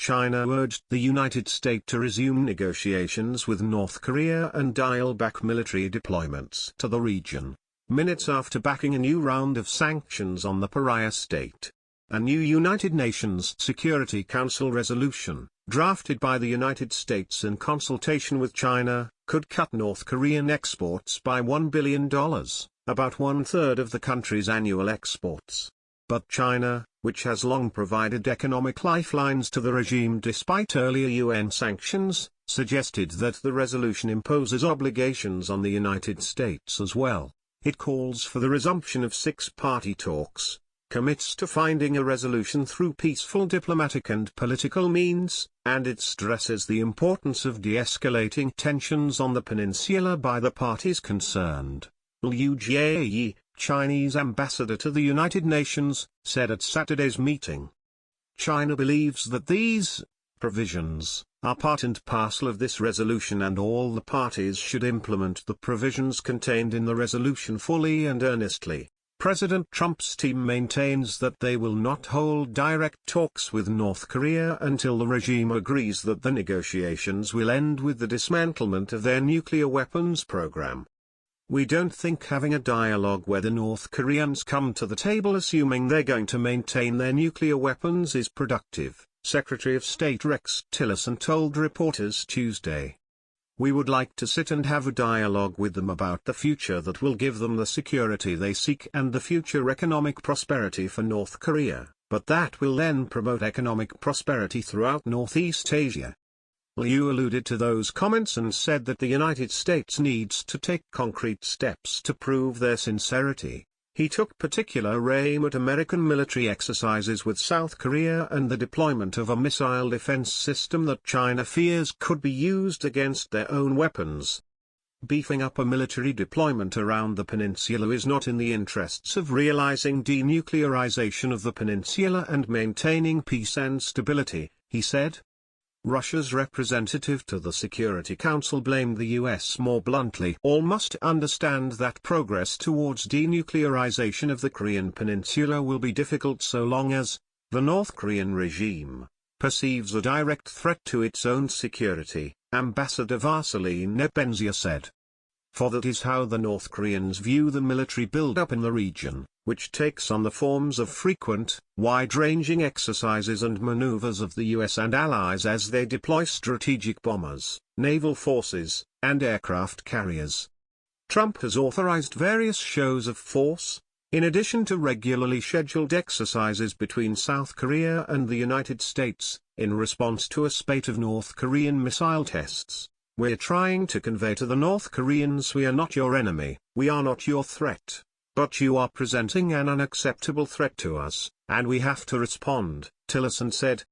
China urged the United States to resume negotiations with North Korea and dial back military deployments to the region, minutes after backing a new round of sanctions on the pariah state. A new United Nations Security Council resolution, drafted by the United States in consultation with China, could cut North Korean exports by $1 billion, about one-third of the country's annual exports. But China, which has long provided economic lifelines to the regime despite earlier UN sanctions, suggested that the resolution imposes obligations on the United States as well. It calls for the resumption of six-party talks, commits to finding a resolution through peaceful diplomatic and political means, and it stresses the importance of de-escalating tensions on the peninsula by the parties concerned. Liu Jieyi, Chinese ambassador to the United Nations, said at Saturday's meeting. China believes that these provisions are part and parcel of this resolution, and all the parties should implement the provisions contained in the resolution fully and earnestly. President Trump's team maintains that they will not hold direct talks with North Korea until the regime agrees that the negotiations will end with the dismantlement of their nuclear weapons program. We don't think having a dialogue where the North Koreans come to the table assuming they're going to maintain their nuclear weapons is productive, Secretary of State Rex Tillerson told reporters Tuesday. We would like to sit and have a dialogue with them about the future that will give them the security they seek and the future economic prosperity for North Korea, but that will then promote economic prosperity throughout Northeast Asia. Liu alluded to those comments and said that the United States needs to take concrete steps to prove their sincerity. He took particular aim at American military exercises with South Korea and the deployment of a missile defense system that China fears could be used against their own weapons. Beefing up a military deployment around the peninsula is not in the interests of realizing denuclearization of the peninsula and maintaining peace and stability, he said. Russia's representative to the Security Council blamed the US more bluntly. All must understand that progress towards denuclearization of the Korean peninsula will be difficult so long as the North Korean regime perceives a direct threat to its own security, Ambassador Vasily Nebenzia said. For that is how the North Koreans view the military build-up in the region, which takes on the forms of frequent, wide-ranging exercises and maneuvers of the US and allies as they deploy strategic bombers, naval forces, and aircraft carriers. Trump has authorized various shows of force, in addition to regularly scheduled exercises between South Korea and the United States, in response to a spate of North Korean missile tests. We're trying to convey to the North Koreans we are not your enemy, we are not your threat, but you are presenting an unacceptable threat to us, and we have to respond, Tillerson said.